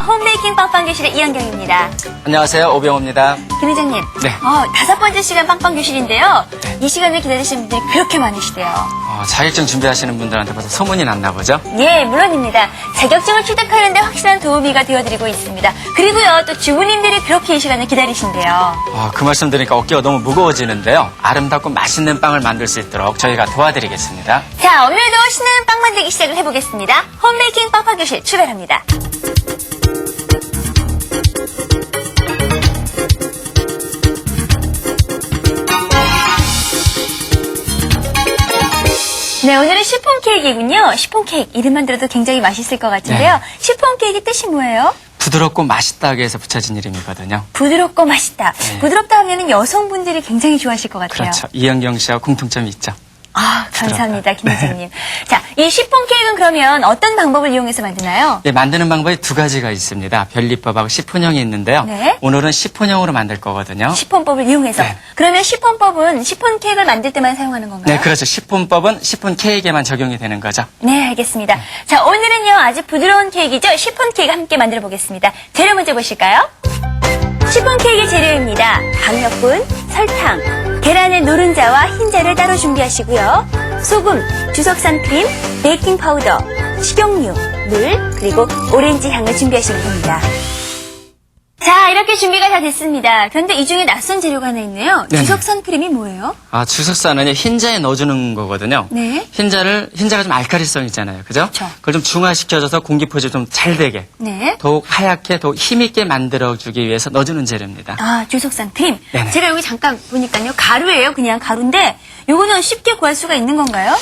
홈베이킹 빵빵교실의 이현경입니다. 안녕하세요. 오병호입니다. 김 회장님. 네. 5번째 시간 빵빵교실인데요. 이 시간을 기다리시는 분들이 그렇게 많으시대요. 자격증 준비하시는 분들한테 벌써 소문이 났나 보죠? 예, 물론입니다. 자격증을 취득하는데 확실한 도우미가 되어드리고 있습니다. 그리고요, 또 주부님들이 그렇게 이 시간을 기다리신대요. 그 말씀 들으니까 어깨가 너무 무거워지는데요. 아름답고 맛있는 빵을 만들 수 있도록 저희가 도와드리겠습니다. 자, 오늘도 신나는 빵 만들기 시작을 해보겠습니다. 홈베이킹 빵빵교실 출발합니다. 네, 오늘은 시폰 케이크이군요. 시폰 케이크, 이름만 들어도 굉장히 맛있을 것 같은데요. 네. 시폰 케이크 뜻이 뭐예요? 부드럽고 맛있다고 해서 붙여진 이름이거든요. 부드럽고 맛있다. 네. 부드럽다 하면 여성분들이 굉장히 좋아하실 것 같아요. 그렇죠. 이현경 씨와 공통점이 있죠. 감사합니다, 김 회장님. 자, 이 시폰 케이크는 그러면 어떤 방법을 이용해서 만드나요? 네, 만드는 방법이 두 가지가 있습니다. 별리법하고 시폰형이 있는데요. 네. 오늘은 시폰형으로 만들 거거든요. 시폰법을 이용해서. 네. 그러면 시폰법은 시폰 케이크를 만들 때만 사용하는 건가요? 네, 그렇죠. 시폰법은 시폰 케이크에만 적용이 되는 거죠. 네, 알겠습니다. 자, 오늘은요, 아주 부드러운 케이크죠. 시폰 케이크 함께 만들어 보겠습니다. 재료 먼저 보실까요? 시폰 케이크 재료입니다. 강력분, 설탕, 계란의 노른자와 흰자를 따로 준비하시고요. 소금, 주석산 크림, 베이킹 파우더, 식용유, 물, 그리고 오렌지 향을 준비하시면 됩니다. 자, 이렇게 준비가 다 됐습니다. 그런데 이 중에 낯선 재료가 하나 있네요. 네네. 주석산 크림이 뭐예요? 주석산은 흰자에 넣어주는 거거든요. 네. 흰자가 좀 알칼리성 있잖아요. 그죠? 그쵸. 그걸 좀 중화시켜줘서 공기 포집 좀 잘 되게. 네. 더욱 하얗게, 더욱 힘있게 만들어주기 위해서 넣어주는 재료입니다. 주석산 크림. 네네. 제가 여기 잠깐 보니까요. 가루예요. 그냥 가루인데 요거는 쉽게 구할 수가 있는 건가요?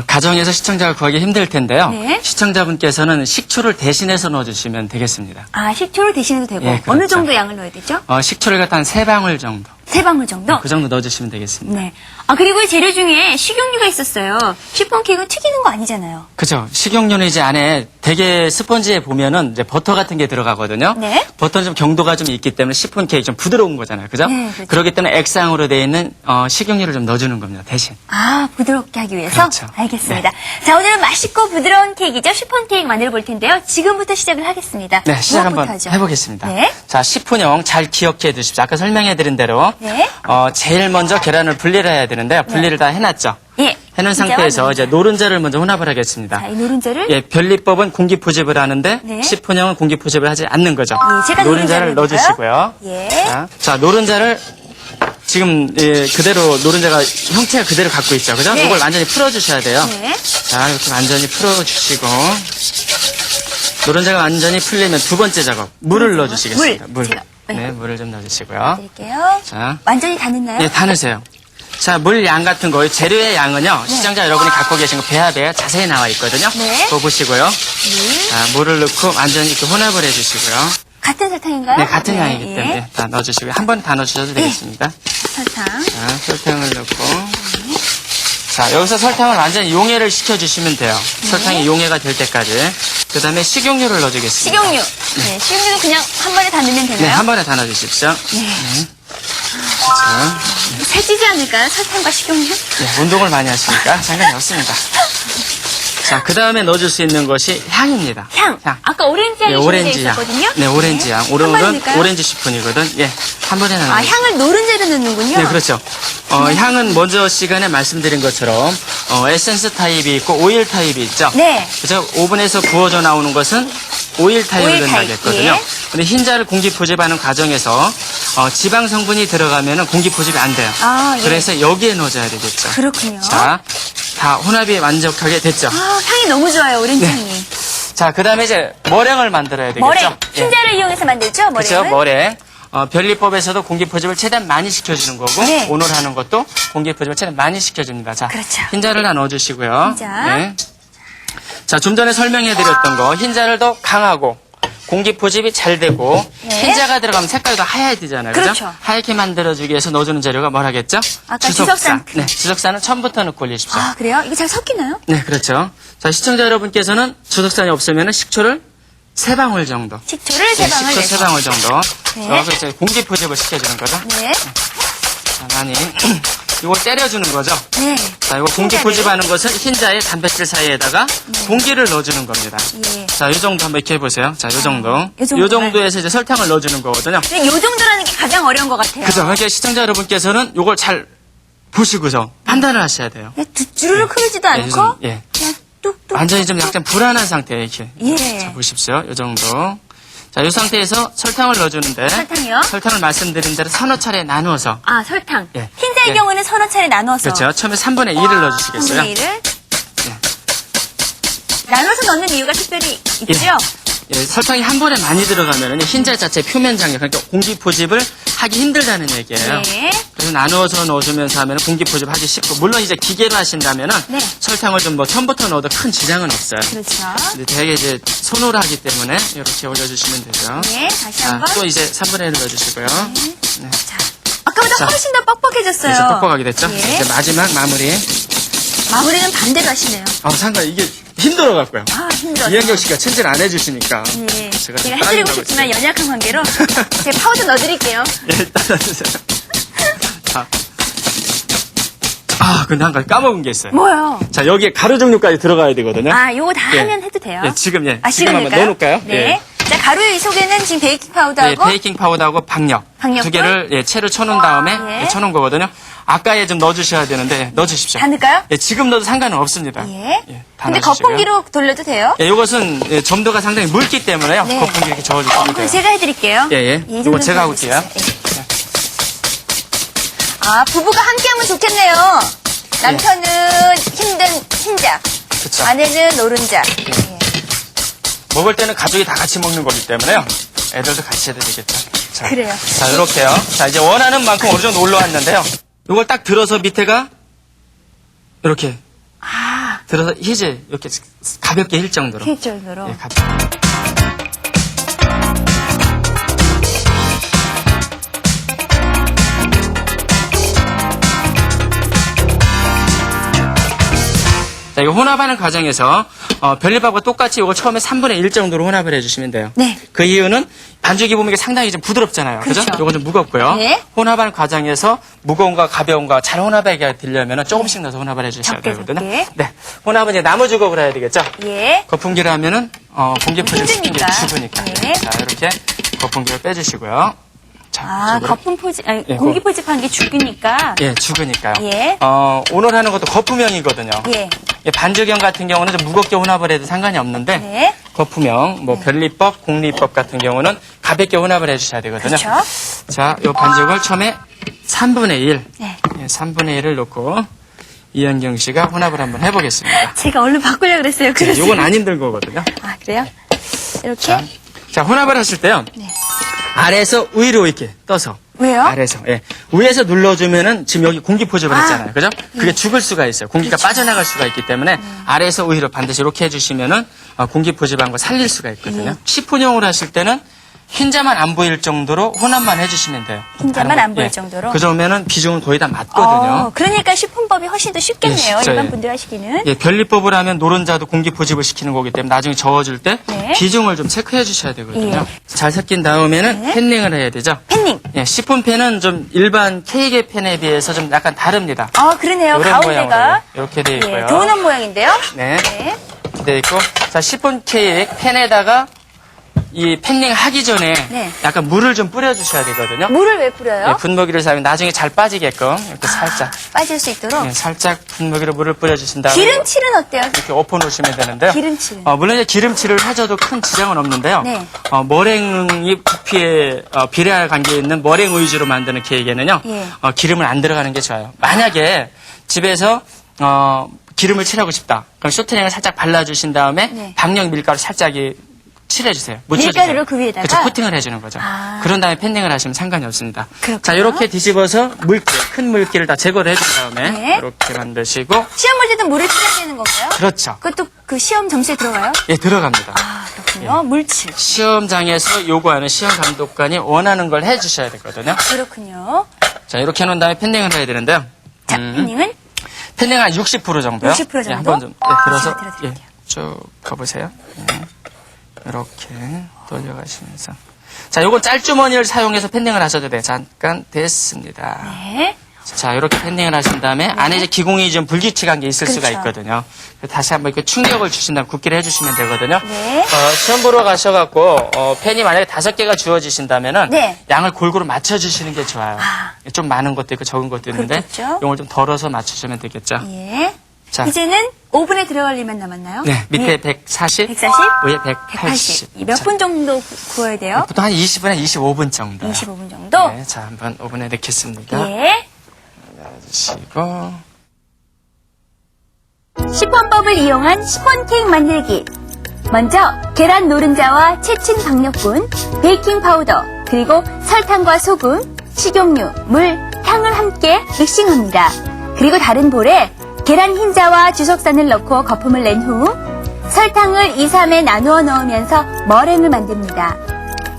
가정에서 시청자가 구하기 힘들 텐데요. 네. 시청자분께서는 식초를 대신해서 넣어주시면 되겠습니다. 식초를 대신해도 되고 예, 그렇죠. 어느 정도 양을 넣어야 되죠? 식초를 갖다 한 3방울 정도. 3방울 정도? 그 정도 넣어주시면 되겠습니다. 네. 그리고 이 재료 중에 식용유가 있었어요. 시폰 케이크 튀기는 거 아니잖아요. 그죠. 식용유는 이제 안에 되게 스펀지에 보면은 이제 버터 같은 게 들어가거든요. 네. 버터는 좀 경도가 좀 있기 때문에 시폰 케이크 좀 부드러운 거잖아요. 그죠? 네, 그렇죠. 그렇기 때문에 액상으로 되어 있는 식용유를 좀 넣어주는 겁니다. 대신. 부드럽게 하기 위해서? 그렇죠. 알겠습니다. 자, 오늘은 맛있고 부드러운 케이크죠. 시폰 케이크 만들어 볼 텐데요. 지금부터 시작을 하겠습니다. 네, 시작 무엇부터 한번 하죠? 해보겠습니다. 네. 자, 시폰형 잘 기억해 두십시오. 아까 설명해드린 대로. 네. 제일 먼저 계란을 분리를 해야 되는데요. 분리를 다 해놨죠. 예. 해놓은 흰자와 상태에서 노른자. 이제 노른자를 먼저 혼합을 하겠습니다. 자, 이 노른자를 예, 별리법은 공기 포집을 하는데 네. 시폰형은 공기 포집을 하지 않는 거죠. 예, 제가 노른자를 넣어주시고요. 예. 자, 노른자를 지금 그대로 노른자가 형태가 그대로 갖고 있죠. 그죠? 네. 이걸 완전히 풀어주셔야 돼요. 네. 자, 이렇게 완전히 풀어주시고 노른자가 완전히 풀리면 두 번째 작업 물을 넣어주시겠습니다. 물. 제가, 네, 물을 좀 넣어주시고요. 드릴게요. 자, 완전히 다 넣나요? 네, 다 넣으세요. 자, 물 양 같은 거, 재료의 양은요, 시청자 여러분이 갖고 계신 거 배합에 자세히 나와 있거든요. 네. 그거 보시고요. 자, 물을 넣고 완전히 이렇게 혼합을 해주시고요. 같은 설탕인가요? 네, 같은 양이기 예. 때문에 다 넣어주시고요. 한 번에 다 넣어주셔도 되겠습니다. 설탕. 자, 설탕을 넣고. 자, 여기서 설탕을 완전히 용해를 시켜주시면 돼요. 설탕이 용해가 될 때까지. 그 다음에 식용유를 넣어주겠습니다. 식용유. 네, 식용유는 그냥 한 번에 다 넣으면 되나요? 네, 한 번에 다 넣어주십시오. 네. 자, 살찌지 않을까요? 설탕과 식용유? 네, 운동을 많이 하시니까 상관이 없습니다. 자, 그 다음에 넣어줄 수 있는 것이 향입니다. 향. 아까 오렌지 향이 네, 준비되어 오렌지 향. 있었거든요. 네, 오렌지 향. 한 번에 오늘은 넣을까요? 오렌지 시폰이거든. 예, 한 번에 넣어요. 향을 노른자로 넣는군요. 네, 그렇죠. 향은 먼저 시간에 말씀드린 것처럼 에센스 타입이 있고 오일 타입이 있죠. 네. 그래서 오븐에서 구워져 나오는 것은 오일 타입을 오일 타입, 넣어야겠거든요. 예. 근데 흰자를 공기 포집하는 과정에서 지방 성분이 들어가면은 공기 포집이 안 돼요. 예. 그래서 여기에 넣어줘야 되겠죠. 그렇군요. 자, 다 혼합이 완벽하게 됐죠. 향이 너무 좋아요, 오렌지 네. 향이. 자, 그 다음에 이제 머랭을 만들어야 되겠죠. 머랭. 예. 흰자를 이용해서 만들죠, 머랭을. 그렇죠, 머랭. 별리법에서도 공기 포집을 최대한 많이 시켜주는 거고 네. 오늘 하는 것도 공기 포집을 최대한 많이 시켜줍니다. 자, 그렇죠. 흰자를 다 넣어주시고요. 흰자. 네. 자, 좀 전에 설명해드렸던 거 흰자를 더 강하고 공기 포집이 잘 되고 네. 흰자가 들어가면 색깔도 하얘지잖아요. 그죠? 그렇죠. 하얗게 만들어주기 위해서 넣어주는 재료가 뭐라겠죠? 아까 주석산. 네, 주석산은 처음부터 넣고 올리십시오. 그래요? 이거 잘 섞이나요? 네, 그렇죠. 자, 시청자 여러분께서는 주석산이 없으면 식초를 3방울 정도. 식초를 네, 3방울 식초 내서. 3방울 정도. 네. 넣어서 이제 공기 포집을 시켜주는 거죠. 네. 자, 많이. 이걸 때려주는 거죠. 네. 자, 이거 공기 흰자를. 포집하는 것은 흰자에 단백질 사이에다가 공기를 넣어주는 겁니다. 예. 자, 이 정도 한번 이렇게 해보세요. 자, 이 정도. 요 이 정도만. 정도에서 이제 설탕을 넣어주는 거거든요. 근데 요 정도라는 게 가장 어려운 것 같아요. 그죠? 그러니까 시청자 여러분께서는 이걸 잘 보시고서 판단을 하셔야 돼요. 그냥 주르륵 흐르지도 예, 않고 예. 그냥 뚝뚝. 완전히 좀 약간 불안한 상태에 이렇게. 예. 자, 보십시오. 이 정도. 자, 이 상태에서 설탕을 넣어주는데. 설탕이요? 설탕을 말씀드린 대로 서너 차례 나누어서. 아, 설탕. 예. 흰자의 예. 경우는 서너 차례 나눠서. 그렇죠. 처음에 3분의 1을 넣어주시겠어요? 3분의 1을. 나눠서 넣는 이유가 특별히 있죠? 예, 설탕이 한 번에 많이 들어가면 흰자 자체 표면 장력, 그러니까 공기 포집을 하기 힘들다는 얘기예요. 네. 그래서 나누어서 넣어주면서 하면 공기 포집하기 쉽고, 물론 이제 기계로 하신다면은 네. 설탕을 좀 뭐 처음부터 넣어도 큰 지장은 없어요. 그렇죠. 근데 되게 이제 손으로 하기 때문에 이렇게 올려주시면 되죠. 네, 다시 자, 한번. 또 이제 3분의 1을 넣어주시고요. 네. 자, 아까보다 자. 훨씬 더 뻑뻑해졌어요. 이제 뻑뻑하게 됐죠? 예. 이제 마지막 마무리. 마무리는 반대로 하시네요. 상관 이게 힘들어갖고요. 아, 힘들어요. 이현경 씨가 천재를 안 해주시니까. 예. 제가 제가 좀 해드리고 따라가고 싶지만 있어요. 연약한 관계로 제가 파우더 넣어드릴게요. 예, 따라주세요. 자. 근데 한 가지 까먹은 게 있어요. 뭐요? 자, 여기에 가루 종류까지 들어가야 되거든요. 아, 요거 다 예. 하면 해도 돼요? 예, 지금, 예. 아, 지금 한번 넣을까요? 넣어놓을까요? 네. 예. 자, 가루의 속에는 지금 베이킹 네, 파우더하고 베이킹 파우더하고 박력. 박력분? 두 개를 채를 쳐놓은 다음에 예. 쳐놓은 거거든요. 아까에 좀 넣어주셔야 되는데, 넣어주십시오. 다 넣을까요? 예, 지금 넣어도 상관은 없습니다. 예. 다 근데 넣어주시고요. 거품기로 돌려도 돼요? 예, 이것은 점도가 상당히 묽기 때문에요. 네. 거품기 이렇게 저어주시면 그럼 돼요. 제가 해드릴게요. 예, 예. 이 이거 정도는 제가 하고 해주세요. 올게요. 예. 아, 부부가 함께하면 좋겠네요. 남편은 힘든 흰자, 그쵸. 아내는 노른자. 예. 먹을 때는 가족이 다 같이 먹는 거기 때문에요. 애들도 같이 해도 되겠죠. 자, 그래요. 자, 이렇게요. 자, 이제 원하는 만큼 어느 정도 올라왔는데요. 이걸 딱 들어서 밑에가 이렇게 들어서 희지 이렇게 가볍게 힐 정도로. 힐 정도로. 예, 가볍게. 자, 이거 혼합하는 과정에서 별립밥과 똑같이 이거 처음에 3분의 1 정도로 혼합을 해주시면 돼요. 네. 그 이유는 반죽이 보면 이게 상당히 좀 부드럽잖아요. 그죠? 그렇죠. 이거 좀 무겁고요. 네. 혼합하는 과정에서 무거운과 가벼운과 잘 혼합하게 되려면 조금씩 넣어서 혼합을 해주셔야 적게, 되거든요. 적게. 네. 혼합은 이제 나무 주걱을 해야 되겠죠? 예. 거품기를 하면은 공기 포집 시키는 게 힘드니까. 죽으니까. 예. 자, 이렇게 거품기를 빼주시고요. 자, 아, 이쪽으로. 거품 포집, 아니, 예, 공기 포집한 게 죽으니까. 예, 죽으니까요. 예. 오늘 하는 것도 거품형이거든요. 예. 예, 반죽형 같은 경우는 좀 무겁게 혼합을 해도 상관이 없는데 네. 거품형, 뭐 별리법, 공리법 같은 경우는 가볍게 혼합을 해주셔야 되거든요. 그렇죠. 자, 이 반죽을 처음에 3분의 1, 네. 예, 3분의 1을 넣고 이현경 씨가 혼합을 한번 해보겠습니다. 제가 얼른 바꾸려고 그랬어요. 그래서. 이건 안 힘든 거거든요. 아, 그래요? 이렇게? 자, 혼합을 하실 때요. 네. 아래에서 위로 이렇게 떠서. 왜요? 아래에서. 예. 위에서 눌러주면은 지금 여기 공기 포집을 했잖아요. 그죠? 그게 죽을 수가 있어요. 공기가 빠져나갈 수가 있기 때문에 아래에서 위로 반드시 이렇게 해주시면은 공기 포집한 거 살릴 수가 있거든요. 시폰형으로 하실 때는 흰자만 안 보일 정도로 혼합만 해주시면 돼요. 흰자만 다른 거- 안 보일 정도로? 그 정도면은 비중은 거의 다 맞거든요. 그러니까 시폰법이 훨씬 더 쉽겠네요. 예, 진짜, 일반 예. 분들 하시기는. 예, 별리법을 하면 노른자도 공기 포집을 시키는 거기 때문에 나중에 저어줄 때 네. 비중을 좀 체크해 주셔야 되거든요. 예. 잘 섞인 다음에는 네. 팬닝을 해야 되죠. 팬닝. 예, 시폰팬은 좀 일반 케이크 팬에 비해서 좀 약간 다릅니다. 아, 그러네요. 이런 가운데가. 모양으로 이렇게 되어 있고요. 예, 도넛 모양인데요. 네. 네. 되어 있고, 자, 시폰 케이크 팬에다가 이 팬닝 하기 전에 네. 약간 물을 좀 뿌려주셔야 되거든요. 물을 왜 뿌려요? 예, 분무기를 사면 나중에 잘 빠지게끔 이렇게 살짝, 빠질 수 있도록. 예, 살짝 분무기로 물을 뿌려주신 다음에 기름칠은 어때요? 이렇게 엎어 놓으시면 되는데요. 기름칠. 물론 이제 기름칠을 해줘도 큰 지장은 없는데요. 네. 머랭이 부피에 비례할 관계에 있는 머랭 위주로 만드는 케이크에는요. 예. 기름은 안 들어가는 게 좋아요. 만약에 집에서 기름을 칠하고 싶다. 그럼 쇼트닝을 살짝 발라주신 다음에 네. 박력 밀가루 살짝 묻혀주세요. 밀가루를 그 위에다가? 그렇죠. 코팅을 해주는 거죠. 아. 그런 다음에 팬닝을 하시면 상관이 없습니다. 그렇구나. 자, 이렇게 뒤집어서 큰 물기를 다 제거를 해준 다음에 네. 이렇게 만드시고 시험 볼 때도 물을 뿌려야 되는 건가요? 그렇죠. 그것도 그 시험 점수에 들어가요? 예, 들어갑니다. 아, 그렇군요. 물칠. 시험장에서 요구하는 시험 감독관이 원하는 걸 해주셔야 되거든요. 그렇군요. 자, 이렇게 해놓은 다음에 팬닝을 해야 되는데요. 자, 팬닝은? 팬닝 한 60% 정도요. 60% 정도? 예, 한번 좀 들어서 제가 들어드릴게요. 쭉 가보세요. 예, 이렇게 돌려가시면서. 자, 요건 짤주머니를 사용해서 팬닝을 하셔도 돼요. 잠깐 됐습니다. 네. 자, 이렇게 팬닝을 하신 다음에 안에 이제 기공이 좀 불규칙한 게 있을 수가 그렇죠. 있거든요. 다시 한번 이렇게 충격을 주신 다음에 굽기를 해주시면 되거든요. 네. 시험 보러 가셔갖고 팬이 만약에 5개가 주어지신다면은 네. 양을 골고루 맞춰주시는 게 좋아요. 아. 좀 많은 것도 있고 적은 것도 있는데 그렇겠죠. 이걸 좀 덜어서 맞추시면 되겠죠. 예. 자. 이제는 오븐에 들어갈 일만 남았나요? 네, 밑에 140, 140, 위에 180. 몇 분 정도 구워야 돼요? 보통 한 20분에 25분 정도. 25분 정도? 네, 자, 한번 오븐에 넣겠습니다. 예. 넣으시고. 시폰법을 이용한 시폰 케이크 만들기. 먼저 계란 노른자와 채친 박력분, 베이킹 파우더, 그리고 설탕과 소금, 식용유, 물, 향을 함께 믹싱합니다. 그리고 다른 볼에 계란 흰자와 주석산을 넣고 거품을 낸 후 설탕을 2, 3에 나누어 넣으면서 머랭을 만듭니다.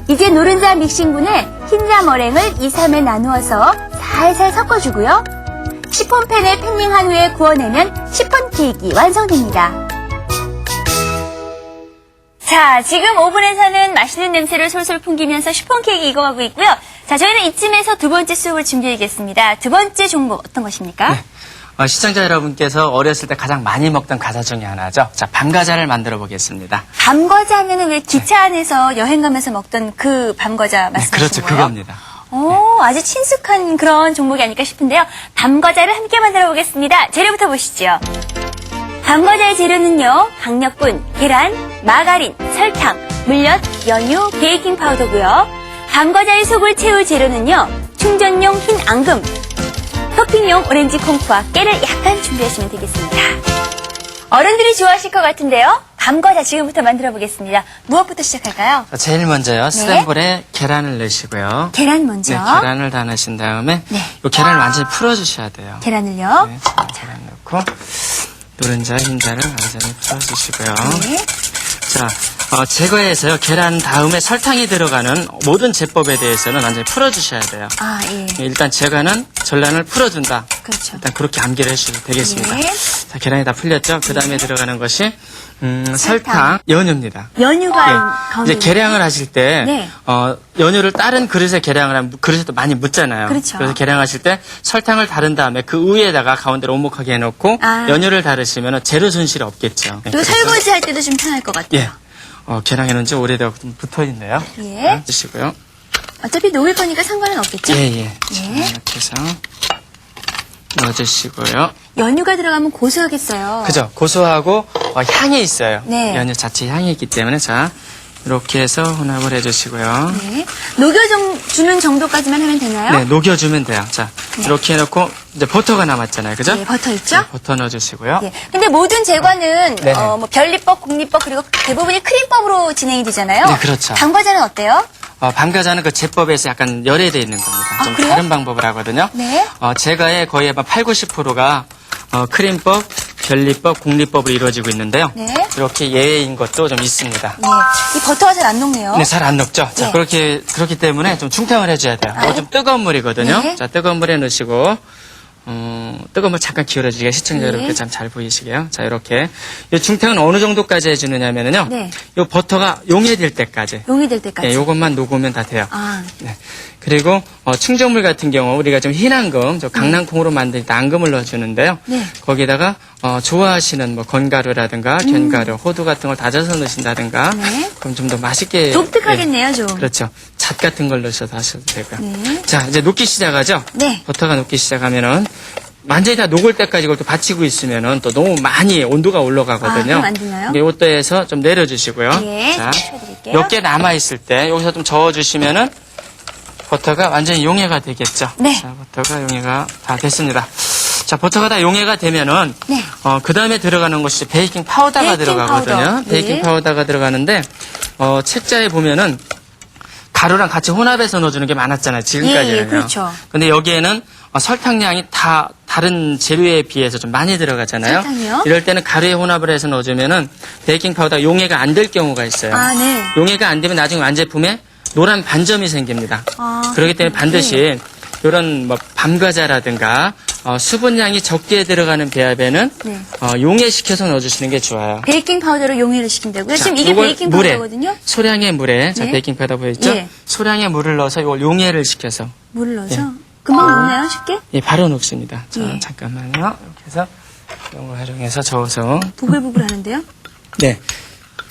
이제 노른자 믹싱분에 흰자 머랭을 2, 3에 나누어서 살살 섞어주고요. 시폰팬에 팬닝한 후에 구워내면 시폰 케이크 완성됩니다. 자, 지금 오븐에서는 맛있는 냄새를 솔솔 풍기면서 시폰 케이크 익어가고 있고요. 자, 저희는 이쯤에서 두 번째 수업을 준비하겠습니다. 두 번째 종목 어떤 것입니까? 네. 시청자 여러분께서 어렸을 때 가장 많이 먹던 과자 중에 하나죠. 자, 밤과자를 만들어 보겠습니다. 밤과자 하면은 왜 기차 안에서 여행 가면서 먹던 그 밤과자 네, 말씀하시는 그렇죠. 거예요? 그겁니다. 오, 아주 친숙한 그런 종목이 아닐까 싶은데요. 밤과자를 함께 만들어 보겠습니다. 재료부터 보시죠. 밤과자의 재료는요, 강력분, 계란, 마가린, 설탕, 물엿, 연유, 베이킹 파우더고요. 밤과자의 속을 채울 재료는요, 충전용 흰 앙금, 토핑용 오렌지 콩프와 깨를 약간 준비하시면 되겠습니다. 어른들이 좋아하실 것 같은데요. 밤과자 지금부터 만들어 보겠습니다. 무엇부터 시작할까요? 자, 제일 먼저요. 쓰던 볼에 계란을 넣으시고요. 계란 먼저. 네, 계란을 다 넣으신 다음에 네. 이 계란을 완전히 풀어주셔야 돼요. 계란을요. 네, 자, 계란 넣고 노른자, 흰자를 완전히 풀어주시고요. 네. 자, 제거해서요. 계란 다음에 설탕이 들어가는 모든 제법에 대해서는 완전히 풀어주셔야 돼요. 아, 예. 일단 제가는 전란을 풀어준다. 그렇죠. 일단 그렇게 암기를 해주셔도 되겠습니다. 예. 자, 계란이 다 풀렸죠? 그 다음에 들어가는 것이 설탕, 연유입니다. 연유가 예. 가운데. 이제 계량을 하실 때 네. 연유를 다른 그릇에 계량을 하면 그릇에도 많이 묻잖아요. 그렇죠. 그래서 계량하실 때 설탕을 다른 다음에 그 위에다가 가운데로 오목하게 해놓고 아. 연유를 다르시면 재료 손실이 없겠죠. 예, 또 그래서- 설거지 할 때도 좀 편할 것 같아요. 예. 계량해놓은 지 오래되고 좀 붙어있네요. 예. 주시고요. 어차피 녹일 거니까 상관은 없겠죠? 예. 자, 이렇게 해서 넣어주시고요. 연유가 들어가면 고소하겠어요. 그죠? 고소하고 향이 있어요. 네. 연유 자체 향이 있기 때문에 자 이렇게 해서 혼합을 해주시고요. 네. 녹여주는 정도까지만 하면 되나요? 네, 녹여주면 돼요. 자, 이렇게 해놓고 이제 버터가 남았잖아요. 그죠? 네, 버터 있죠? 네, 버터 넣어주시고요. 예. 근데 모든 제과는 네네. 뭐 변리법, 공리법 그리고 대부분이 크림법으로 진행이 되잖아요. 네, 그렇죠. 밤과자는 어때요? 밤과자는 그 제법에서 약간 열애되어 있는 겁니다. 아, 좀 그래요? 다른 방법을 하거든요. 네. 제가의 거의 한 8, 90%가 크림법, 변리법, 공리법으로 이루어지고 있는데요. 네. 이렇게 예외인 것도 좀 있습니다. 네. 이 버터가 잘 안 녹네요. 네, 잘 안 녹죠? 자, 네. 그렇기 때문에 좀 중탕을 해줘야 돼요. 이거 좀 뜨거운 물이거든요. 네. 자, 뜨거운 물에 넣으시고, 뜨거운 물 잠깐 기울여주시게 시청자 네. 여러분께 참 잘 보이시게요. 자, 이렇게. 이 중탕은 어느 정도까지 해주느냐면요. 네. 이 버터가 용해질 때까지. 용이 될 때까지. 네, 요것만 녹으면 다 돼요. 아, 네. 그리고 충전물 같은 경우 우리가 좀 흰 앙금, 저 강낭콩으로 만든 앙금을 넣어주는데요. 네. 거기다가 좋아하시는 뭐 건가루라든가 견가루, 호두 같은 걸 다져서 넣으신다든가, 네. 그럼 좀 더 맛있게. 독특하겠네요, 좀. 그렇죠. 잣 같은 걸 넣으셔서 하셔도 되고요. 네. 자, 이제 녹기 시작하죠. 네. 버터가 녹기 시작하면은 완전히 다 녹을 때까지 이걸 또 받치고 있으면은 또 너무 많이 온도가 올라가거든요. 그럼 안 되나요? 이때에서 좀 내려주시고요. 예. 자, 쳐드릴게요. 몇 개 남아 있을 때 여기서 좀 저어주시면은 버터가 완전히 용해가 되겠죠. 네. 자, 버터가 용해가 다 됐습니다. 자, 버터가 다 용해가 되면은 네. 그 다음에 들어가는 것이 베이킹 파우더가 베이킹 들어가거든요. 파우더. 베이킹 네. 파우더가 들어가는데 책자에 보면은 가루랑 같이 혼합해서 넣어주는 게 많았잖아요. 지금까지는요. 예, 그렇죠. 근데 여기에는 설탕량이 다 다른 재료에 비해서 좀 많이 들어가잖아요. 설탕이요? 이럴 때는 가루에 혼합을 해서 넣어주면은 베이킹 파우더가 용해가 안 될 경우가 있어요. 아, 네. 용해가 안 되면 나중에 완제품에 노란 반점이 생깁니다. 아, 그렇기 때문에 반드시 이런 뭐 밤과자라든가 수분량이 적게 들어가는 배합에는 네. 용해시켜서 넣어주시는 게 좋아요. 베이킹 파우더로 용해를 시킨다고요? 자, 지금 이게 요걸 베이킹 물에, 파우더거든요? 소량의 물에 자 네. 베이킹 파우더 보였죠? 예. 소량의 물을 넣어서 이걸 용해를 시켜서 물을 넣어서? 금방 녹나요, 쉽게? 예, 바로 녹습니다. 자, 예. 잠깐만요. 이렇게 해서 이걸 활용해서 저어서. 부글부글 하는데요? 네.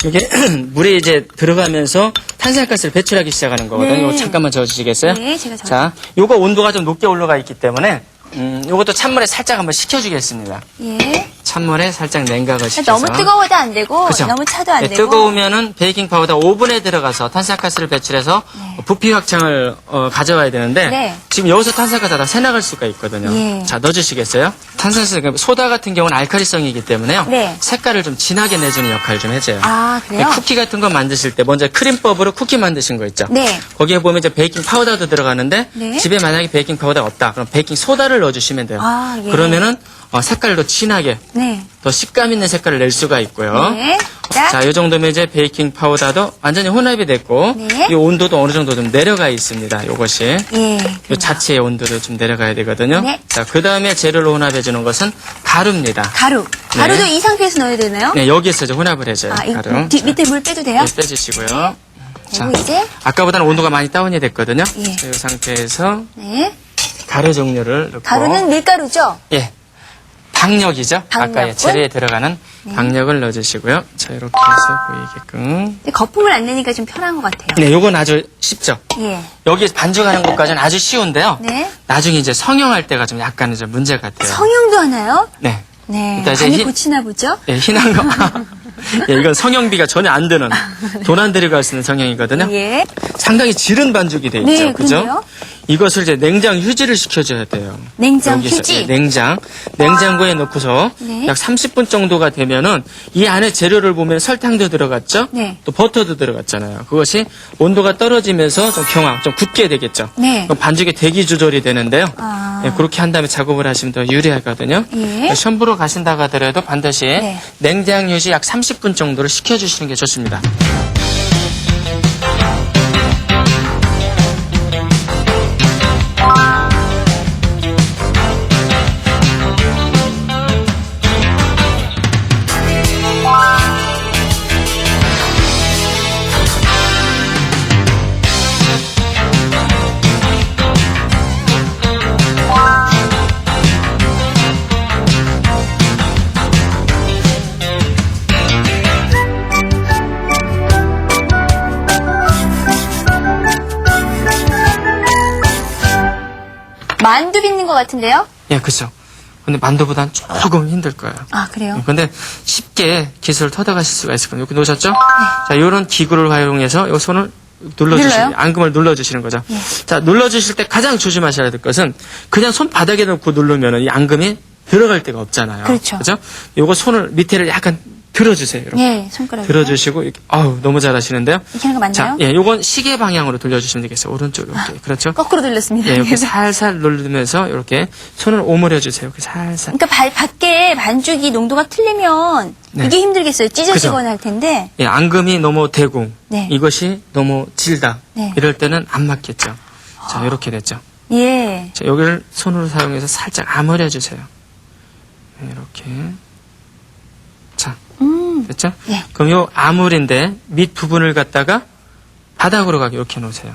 이게 물에 이제 들어가면서 탄산가스를 배출하기 시작하는 거거든요. 네. 이거 잠깐만 저어주시겠어요? 네, 제가 저어요. 자, 요거 온도가 좀 높게 올라가 있기 때문에 요것도 찬물에 살짝 한번 식혀주겠습니다. 예. 찬물에 살짝 냉각을 시켜서. 너무 뜨거워도 안 되고, 그죠? 너무 차도 안 네, 되고. 뜨거우면은 베이킹 파우더 오븐에 들어가서 탄산가스를 배출해서 부피 확장을 가져와야 되는데 네. 지금 여기서 탄산가스가 다 새나갈 수가 있거든요. 예. 자, 넣어주시겠어요? 탄산가스, 소다 같은 경우는 알칼리성이기 때문에요. 네. 색깔을 좀 진하게 내주는 역할을 좀 해줘요. 아, 그래요? 쿠키 같은 거 만드실 때 먼저 크림법으로 쿠키 만드신 거 있죠? 네. 거기에 보면 이제 베이킹 파우더도 들어가는데 네. 집에 만약에 베이킹 파우더가 없다. 그럼 베이킹 소다를 넣어주시면 돼요. 아, 예. 그러면은 색깔을 더 진하게 네. 더 식감 있는 색깔을 낼 수가 있고요. 네. 자, 자, 이 정도면 이제 베이킹 파우더도 완전히 혼합이 됐고, 네. 이 온도도 어느 정도 좀 내려가 있습니다. 요것이. 예. 이 자체의 온도도 좀 내려가야 되거든요. 네. 자, 그 다음에 재료를 혼합해주는 것은 가루입니다. 가루. 가루도 이 상태에서 넣어야 되나요? 네, 여기에서 이제 혼합을 해줘요. 아, 이거 가루. 밑에 물 빼도 돼요? 네, 빼주시고요. 자, 그리고 이제, 아까보다는 온도가 많이 다운이 됐거든요. 예. 자, 이 상태에서 네. 가루 종류를 넣고. 가루는 밀가루죠? 예. 박력이죠. 박력은? 아까 재료에 들어가는 박력을 넣어주시고요. 자, 이렇게 해서 보이게끔. 근데 거품을 안 내니까 좀 편한 것 같아요. 네, 요건 아주 쉽죠. 예. 여기 반죽하는 것까지는 아주 쉬운데요. 네. 나중에 이제 성형할 때가 좀 약간은 좀 문제 같아요. 성형도 하나요? 네. 네. 일단 이제 많이 고치나 보죠? 예, 희난 거. 예, 이건 성형비가 전혀 안 드는 돈 안 들이고 할 수 있는 성형이거든요. 예. 상당히 지른 반죽이 돼 있죠. 네, 그죠? 그런데요? 이것을 이제 냉장 휴지를 시켜줘야 돼요. 냉장 여기서, 휴지? 예, 냉장고에 넣고서 네. 약 30분 정도가 되면은 이 안에 재료를 보면 설탕도 들어갔죠? 네. 또 버터도 들어갔잖아요. 그것이 온도가 떨어지면서 좀 좀 굳게 되겠죠? 네. 그럼 반죽의 대기 조절이 되는데요. 아. 예, 그렇게 한 다음에 작업을 하시면 더 유리하거든요. 예. 시험 보러 가신다고 하더라도 반드시 네. 냉장 휴지 약 30분 정도를 식혀주시는 게 좋습니다. 만두 빚는 것 같은데요? 예, 그죠. 근데 만두보단 조금 힘들 거예요. 아, 그래요? 근데 쉽게 기술을 터득하실 수가 있을 거예요. 이렇게 놓으셨죠? 네. 자, 이런 기구를 활용해서 이 손을 눌러주시는, 눌러요? 앙금을 눌러주시는 거죠. 예. 자, 눌러주실 때 가장 조심하셔야 될 것은 그냥 손바닥에 놓고 누르면 이 앙금이 들어갈 데가 없잖아요. 그렇죠. 그죠? 요거 손을 밑에를 약간 들어주세요. 이렇게. 예, 손가락으로. 들어주시고, 이렇게. 아우, 너무 잘하시는데요. 이렇게 하는 거 맞나요? 자, 예, 요건 시계 방향으로 돌려주시면 되겠어요. 오른쪽, 이렇게. 그렇죠? 거꾸로 돌렸습니다. 예, 이렇게 살살 누르면서 이렇게 손을 오므려주세요. 이렇게 살살. 그러니까 밖에 반죽이 농도가 틀리면 네. 이게 힘들겠어요. 찢어지거나 할 텐데. 예, 앙금이 너무 대고 네. 이것이 너무 질다. 네. 이럴 때는 안 맞겠죠. 자, 이렇게 됐죠. 예. 자, 여기를 손으로 사용해서 살짝 아무려 주세요. 이렇게. 자, 됐죠? 예. 그럼 요 아물인데 밑 부분을 갖다가 바닥으로 가게 이렇게 놓으세요.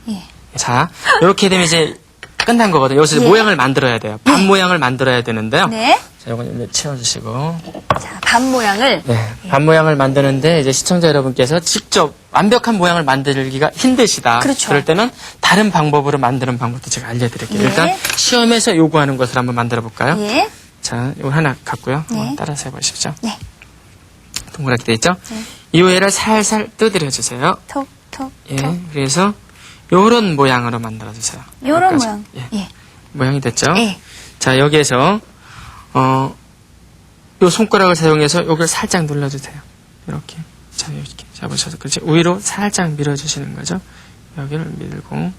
예. 자, 이렇게 되면 이제 끝난 거거든요. 여기서 예. 모양을 만들어야 돼요. 반 모양을 만들어야 되는데요. 네. 자, 이건 이제 채워주시고. 자, 반 모양을. 네, 반 모양을 만드는데 이제 시청자 여러분께서 직접 완벽한 모양을 만들기가 힘드시다. 그렇죠. 그럴 때는 다른 방법으로 만드는 방법도 제가 알려드릴게요. 네. 일단 시험에서 요구하는 것을 한번 만들어 볼까요? 예. 자, 이거 하나 갖고요. 네. 한번 따라서 해보십시오. 네. 동그랗게 돼 있죠? 네. 이 위에를 살살 두드려 주세요. 톡, 톡, 예, 톡. 그래서 요런 모양으로 만들어 주세요. 요런 여기까지. 모양. 예. 예. 모양이 됐죠? 예. 자, 여기에서 요 손가락을 사용해서 여기를 살짝 눌러주세요. 이렇게. 자, 이렇게 잡으셔서 그렇지. 위로 살짝 밀어주시는 거죠. 여기를 밀고.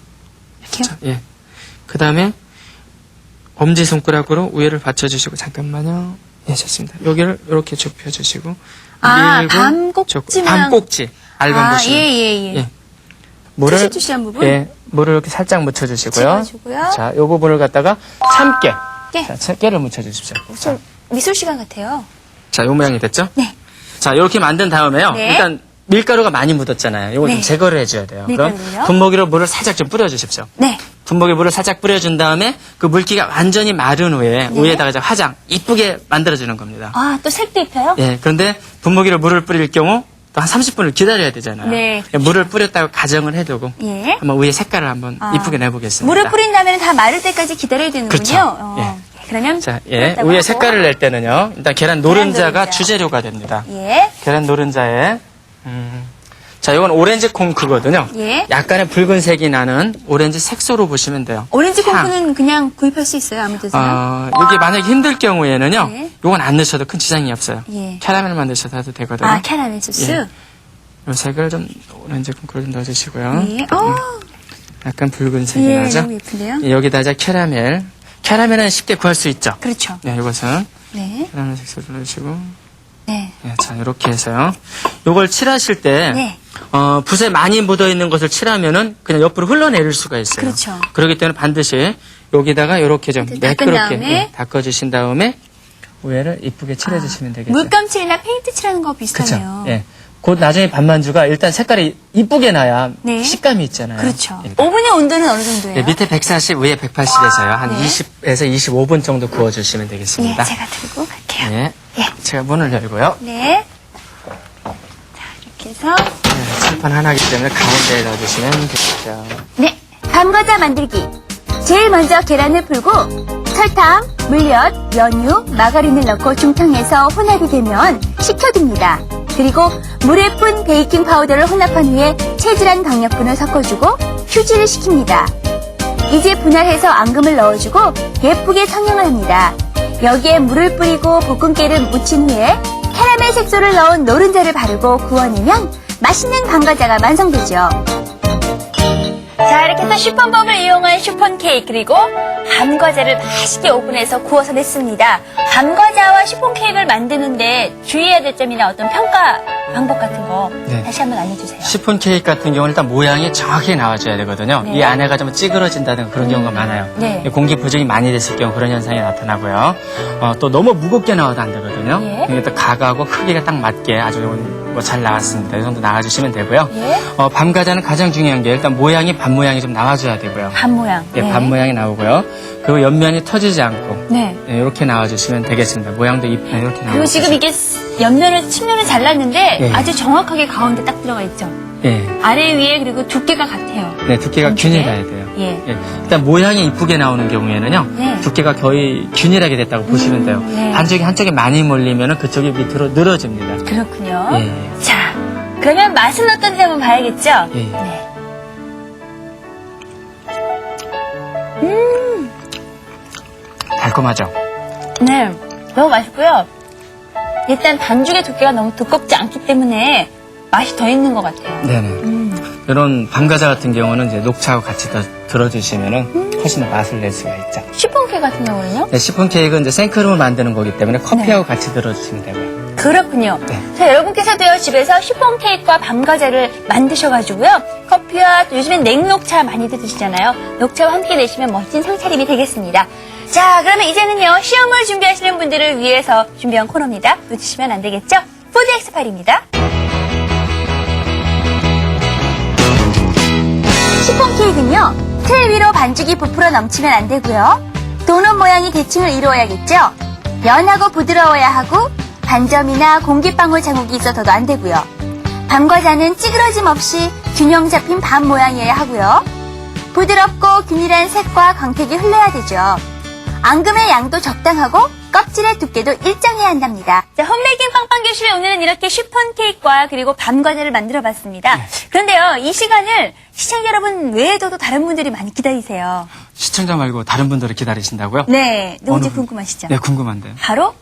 이렇게요? 자, 예. 그 다음에 엄지 손가락으로 위를 받쳐주시고 잠깐만요. 예, 좋습니다. 여기를 이렇게 좁혀주시고 아, 밀고 밤꼭지 좁고. 모양. 밤꼭지. 알밤 아, 보시면. 예. 예. 물을 투시투시한 부분? 예, 물을 이렇게 살짝 묻혀주시고요. 집어주고요. 자, 요 부분을 갖다가 참깨. 깨. 자, 참깨를 묻혀주십시오. 자, 미술 시간 같아요. 자, 요 모양이 됐죠? 네. 자, 이렇게 만든 다음에요. 네. 일단 밀가루가 많이 묻었잖아요. 이거 네. 좀 제거를 해줘야 돼요. 그럼 밀가루를요? 분무기로 물을 살짝 좀 뿌려주십시오. 네. 분무기 물을 살짝 뿌려준 다음에 그 물기가 완전히 마른 후에 네. 위에다가 이제 화장 이쁘게 만들어주는 겁니다. 아, 또 색도 입혀요? 예, 그런데 분무기로 물을 뿌릴 경우 또 한 30분을 기다려야 되잖아요. 네. 물을 뿌렸다고 가정을 해두고 예. 한번 위에 색깔을 한번 이쁘게 내보겠습니다. 물을 뿌린 다음에 다 마를 때까지 기다려야 되는군요. 그렇죠. 예. 그러면 자, 예, 뿌렸다고 위에 하고. 색깔을 낼 때는요. 일단 계란 노른자가 노른자. 주재료가 됩니다. 예. 계란 노른자에 자, 이건 오렌지 콩크거든요. 예. 약간의 붉은색이 나는 오렌지 색소로 보시면 돼요. 오렌지 향. 콩쿠는 그냥 구입할 수 있어요, 아무 데서나? 여기 만약에 힘들 경우에는요. 네. 요건 안 넣으셔도 큰 지장이 없어요. 예. 캐러멜만 넣으셔도 해도 되거든요. 아, 캐러멜 소스? 예. 요 색을 좀 오렌지 콩크로 좀 넣어주시고요. 예. 약간 붉은색이 예, 나죠. 너무 예쁜데요? 예, 여기다 이제 캐러멜. 캐러멜은 쉽게 구할 수 있죠. 그렇죠. 네, 이것은 네. 캐러멜 색소를 넣으시고. 네. 네, 자, 이렇게 해서요. 요걸 칠하실 때, 네. 붓에 많이 묻어 있는 것을 칠하면은 그냥 옆으로 흘러내릴 수가 있어요. 그렇죠. 그렇기 때문에 반드시 여기다가 이렇게 좀 닦은 매끄럽게 다음에 예, 닦아주신 다음에 위에를 이쁘게 칠해주시면 되겠죠. 물감 칠이나 페인트 칠하는 거 그렇죠. 비슷하네요. 예. 곧 나중에 반만주가 일단 색깔이 이쁘게 나야 네. 식감이 있잖아요. 그렇죠. 예. 오븐의 온도는 어느 정도예요? 예, 밑에 140, 위에 180에서요. 한 네. 20에서 25분 정도 구워주시면 예, 되겠습니다. 제가 들고 갈게요. 예. 예. 제가 문을 열고요. 네. 자, 이렇게 해서. 네, 칠판 하나이기 때문에 가운데에 넣어주시면 되겠죠. 네. 밤과자 만들기. 제일 먼저 계란을 풀고 설탕, 물엿, 연유, 마가린을 넣고 중탕해서 혼합이 되면 식혀둡니다. 그리고 물에 푼 베이킹 파우더를 혼합한 후에 체질한 강력분을 섞어주고 휴지를 식힙니다. 이제 분할해서 앙금을 넣어주고 예쁘게 성형을 합니다. 여기에 물을 뿌리고 볶음깨를 묻힌 후에 캐러멜 색소를 넣은 노른자를 바르고 구워내면 맛있는 밤과자가 완성되죠. 자, 이렇게 해서 시폰법을 이용한 시폰 케이크 그리고 밤과자를 맛있게 오븐에서 구워서 냈습니다. 밤과자와 시폰 케이크를 만드는데 주의해야 될 점이나 어떤 평가 방법 같은 거 네. 다시 한번 알려주세요. 시폰 케이크 같은 경우는 일단 모양이 정확히 나와줘야 되거든요. 네. 이 안에가 좀 찌그러진다든가 그런 경우가 많아요. 네. 공기 부족이 많이 됐을 경우 그런 현상이 나타나고요. 또 너무 무겁게 나와도 안 되거든요. 예. 이게 또 가가고 크기가 딱 맞게 아주 잘 나왔습니다. 이 정도 나와주시면 되고요. 예. 밤과자는 가장 중요한 게 일단 모양이 반 모양이 좀 나와줘야 되고요. 반 모양. 예, 반 모양이 나오고요. 그리고 옆면이 터지지 않고 네. 이렇게 나와주시면 되겠습니다. 모양도 이렇게 나와주세요. 그리고 지금 이게 옆면을 측면을 잘랐는데 예. 아주 정확하게 가운데 딱 들어가 있죠. 예. 아래 위에 그리고 두께가 같아요. 네, 두께가 균일해야 돼요. 예. 예, 일단 모양이 이쁘게 나오는 경우에는요. 네. 두께가 거의 균일하게 됐다고 보시면 돼요. 네. 반쪽이 한쪽에 많이 몰리면 그쪽이 밑으로 늘어집니다. 그렇군요. 예. 자, 그러면 맛은 어떤지 한번 봐야겠죠? 예. 네. 달콤하죠? 네, 너무 맛있고요. 일단 반죽의 두께가 너무 두껍지 않기 때문에 맛이 더 있는 것 같아요. 네네. 이런 밤과자 같은 경우는 이제 녹차하고 같이 더 들어주시면은 훨씬 더 맛을 낼 수가 있죠. 시폰 케이크 같은 경우는요? 네, 시폰 케이크는 이제 생크림을 만드는 거기 때문에 커피하고 같이 들어주시면 되고요. 그렇군요. 네. 자, 여러분께서도요, 집에서 시폰 케이크와 밤과자를 만드셔가지고요, 커피와 또 요즘엔 냉녹차 많이들 드시잖아요. 녹차와 함께 내시면 멋진 상차림이 되겠습니다. 자, 그러면 이제는요, 시험을 준비하시는 분들을 위해서 준비한 코너입니다. 놓치시면 안 되겠죠? 푸드 엑스파일입니다. 시폰 케이크는요, 틀 위로 반죽이 부풀어 넘치면 안 되고요. 도넛 모양의 대칭을 이루어야겠죠. 연하고 부드러워야 하고 반점이나 공기방울 자국이 있어서도 안 되고요. 밤과자는 찌그러짐 없이 균형 잡힌 밤 모양이어야 하고요. 부드럽고 균일한 색과 광택이 흘러야 되죠. 앙금의 양도 적당하고 껍질의 두께도 일정해야 한답니다. 자, 홈메이킹 빵빵 교실에 오늘은 이렇게 시폰 케이크와 그리고 밤과자를 만들어봤습니다. 그런데요, 이 시간을 시청자 여러분 외에도 다른 분들이 많이 기다리세요. 시청자 말고 다른 분들을 기다리신다고요? 네, 누군지 어느 분? 궁금하시죠? 네, 궁금한데요. 바로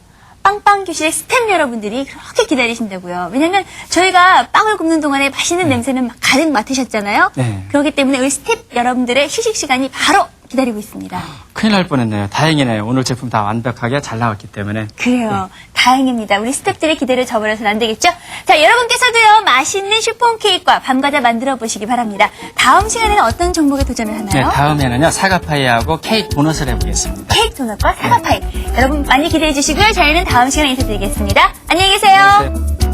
빵빵 교실의 스태프 여러분들이 그렇게 기다리신다고요. 왜냐면 저희가 빵을 굽는 동안에 맛있는 냄새는 막 가득 맡으셨잖아요. 네. 그렇기 때문에 우리 스태프 여러분들의 휴식 시간이 바로 기다리고 있습니다. 큰일 날 뻔했네요. 다행이네요. 오늘 제품 다 완벽하게 잘 나왔기 때문에. 그래요. 다행입니다. 우리 스태프들의 기대를 저버려서는 안 되겠죠? 자, 여러분께서도요, 맛있는 슈폰 케이크와 밤과자 만들어 보시기 바랍니다. 다음 시간에는 어떤 종목에 도전을 네, 하나요? 다음에는요, 사과파이하고 케이크 도넛을 해보겠습니다. 케이크 도넛과 사과파이. 여러분 많이 기대해 주시고요. 저희는 다음 시간에 인사드리겠습니다. 안녕히 계세요. 네.